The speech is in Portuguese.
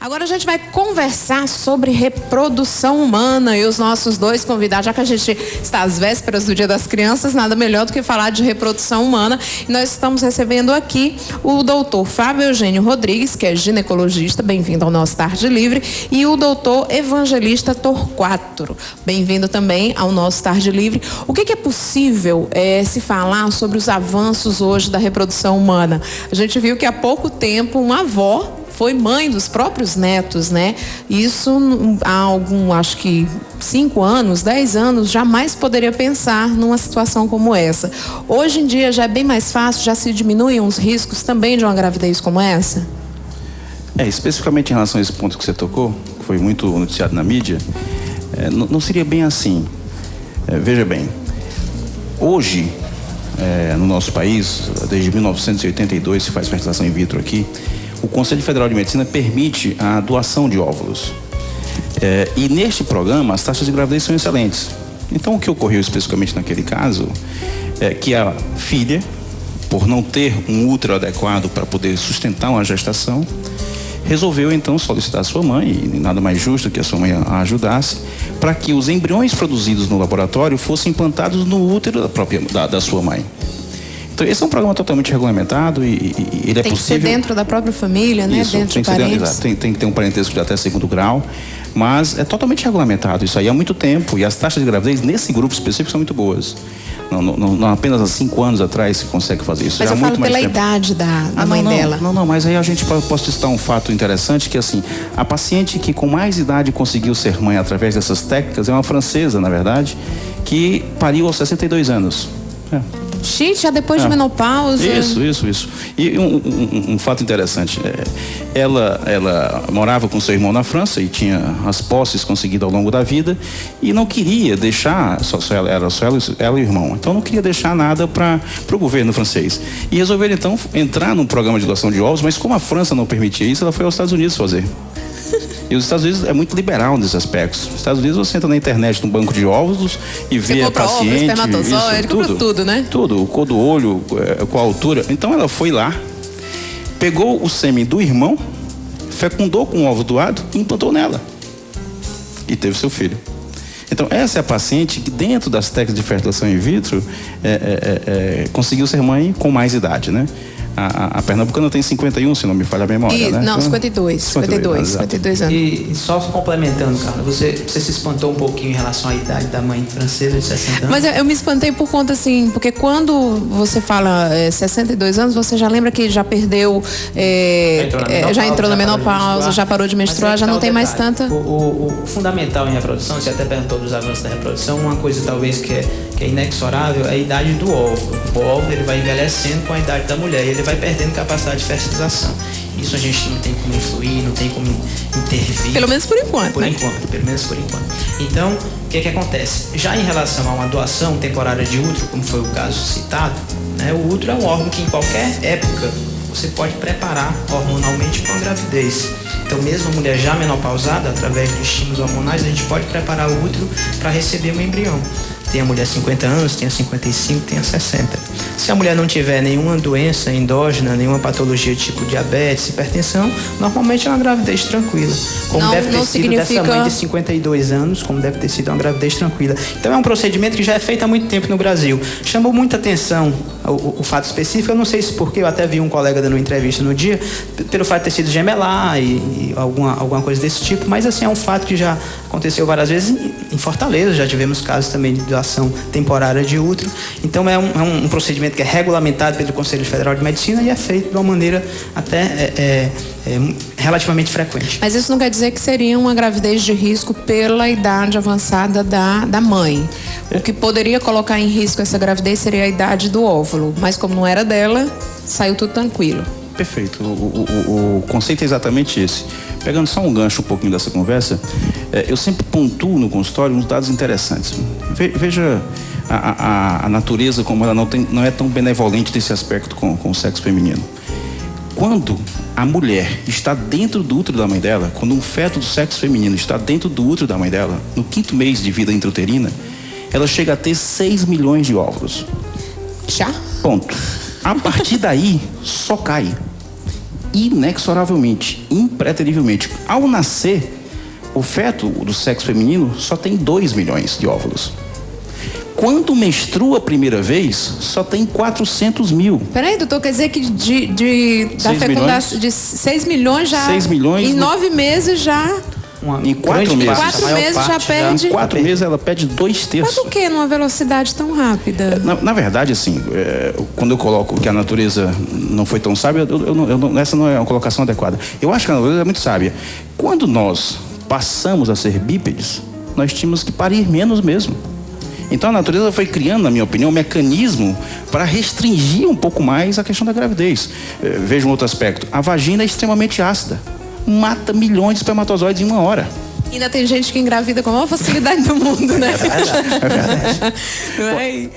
Agora a gente vai conversar sobre reprodução humana e os nossos dois convidados, já que a gente está às vésperas do Dia das Crianças, nada melhor do que falar de reprodução humana. E nós estamos recebendo aqui o doutor Fábio Eugênio Rodrigues, que é ginecologista, bem-vindo ao nosso Tarde Livre, e o doutor Evangelista Torquato, bem-vindo também ao nosso Tarde Livre. O que é possível se falar sobre os avanços hoje da reprodução humana? A gente viu que há pouco tempo uma avó foi mãe dos próprios netos, né? Isso há acho que 5 anos, 10 anos, jamais poderia pensar numa situação como essa. Hoje em dia já é bem mais fácil, já se diminuem os riscos também de uma gravidez como essa? Especificamente em relação a esse ponto que você tocou, que foi muito noticiado na mídia, não seria bem assim. Veja bem, hoje, no nosso país, desde 1982 se faz fertilização in vitro aqui. O Conselho Federal de Medicina permite a doação de óvulos. E neste programa, as taxas de gravidez são excelentes. Então, o que ocorreu especificamente naquele caso é que a filha, por não ter um útero adequado para poder sustentar uma gestação, resolveu então solicitar a sua mãe, e nada mais justo que a sua mãe a ajudasse, para que os embriões produzidos no laboratório fossem implantados no útero da sua mãe. Então, esse é um programa totalmente regulamentado e ele é possível... Tem que ser dentro da própria família, né? Isso, dentro de parentes. Tem que ter um parentesco de até 2º grau, mas é totalmente regulamentado isso aí há muito tempo, e as taxas de gravidez nesse grupo específico são muito boas. Não apenas há 5 anos atrás se consegue fazer isso. Mas já eu falo pela idade da mãe dela. Não, mas aí a gente pode citar um fato interessante, que assim, a paciente que com mais idade conseguiu ser mãe através dessas técnicas é uma francesa, na verdade, que pariu aos 62 anos. Já depois de menopausa. Isso. E um fato interessante, ela morava com seu irmão na França e tinha as posses conseguidas ao longo da vida e não queria deixar, era só ela e o irmão, então não queria deixar nada para o governo francês. E resolveram então entrar num programa de doação de óvulos, mas como a França não permitia isso, ela foi aos Estados Unidos fazer. E os Estados Unidos é muito liberal nesses aspectos. Nos Estados Unidos você entra na internet, num banco de óvulos e vê a paciente, tudo, né? Tudo, cor do olho, qual a altura. Então ela foi lá, pegou o sêmen do irmão, fecundou com o óvulo doado e implantou nela. E teve seu filho. Então essa é a paciente que dentro das técnicas de fertilização in vitro conseguiu ser mãe com mais idade, né? A pernambucana tem 51, se não me falha a memória, né? Não, 52 anos. E só complementando, Carla, você se espantou um pouquinho em relação à idade da mãe francesa de 60 anos? Mas eu me espantei por conta, assim, porque quando você fala 62 anos, você já lembra que já perdeu, já entrou na menopausa, já parou de menstruar, já não tem mais tanta... O fundamental em reprodução, você até perguntou dos avanços da reprodução, uma coisa talvez que é inexorável é a idade do óvulo. O óvulo ele vai envelhecendo com a idade da mulher e ele vai perdendo capacidade de fertilização. Isso a gente não tem como influir, não tem como intervir. Pelo menos por enquanto, pelo menos por enquanto. Então, o que acontece? Já em relação a uma doação temporária de útero, como foi o caso citado, né, o útero é um órgão que em qualquer época você pode preparar hormonalmente para uma gravidez. Então, mesmo a mulher já menopausada, através de estímulos hormonais, a gente pode preparar o útero para receber um embrião. Tem a mulher 50 anos, tem a 55, tem a 60. Se a mulher não tiver nenhuma doença endógena, nenhuma patologia tipo diabetes, hipertensão, normalmente é uma gravidez tranquila. Como deve ter sido dessa mãe de 52 anos, como deve ter sido uma gravidez tranquila. Então é um procedimento que já é feito há muito tempo no Brasil. Chamou muita atenção o fato específico, eu não sei se porque eu até vi um colega dando uma entrevista no dia, pelo fato de ter sido gemelar e alguma coisa desse tipo, mas assim, é um fato que já aconteceu várias vezes em Fortaleza, já tivemos casos também de doação temporária de útero. Então é um procedimento que é regulamentado pelo Conselho Federal de Medicina e é feito de uma maneira até relativamente frequente. Mas isso não quer dizer que seria uma gravidez de risco pela idade avançada da mãe. O que poderia colocar em risco essa gravidez seria a idade do óvulo, mas como não era dela, saiu tudo tranquilo. Perfeito, o conceito é exatamente esse. Pegando só um gancho um pouquinho dessa conversa, eu sempre pontuo no consultório uns dados interessantes. Veja a natureza como ela não é tão benevolente nesse aspecto com o sexo feminino. Quando a mulher está dentro do útero da mãe dela, quando um feto do sexo feminino está dentro do útero da mãe dela, no 5º mês de vida intrauterina, ela chega a ter 6 milhões de óvulos. Já? Ponto. A partir daí, só cai. inexoravelmente, impreterivelmente. Ao nascer, o feto do sexo feminino só tem 2 milhões de óvulos. Quando menstrua a primeira vez, só tem 400 mil. Peraí, doutor, quer dizer que da 6 fecundação de 6 milhões já... 6 milhões em 9 meses já... Em 4 meses. 4 meses já perde... Em 4 meses ela perde 2/3. Mas por que numa velocidade tão rápida? Na verdade, assim, quando eu coloco que a natureza não foi tão sábia, essa não é uma colocação adequada. Eu acho que a natureza é muito sábia. Quando nós passamos a ser bípedes, nós tínhamos que parir menos mesmo. Então a natureza foi criando, na minha opinião, um mecanismo para restringir um pouco mais a questão da gravidez. Veja um outro aspecto. A vagina é extremamente ácida. Mata milhões de espermatozoides em 1 hora. Ainda tem gente que engravida com a maior facilidade do mundo, né? É verdade. Não é?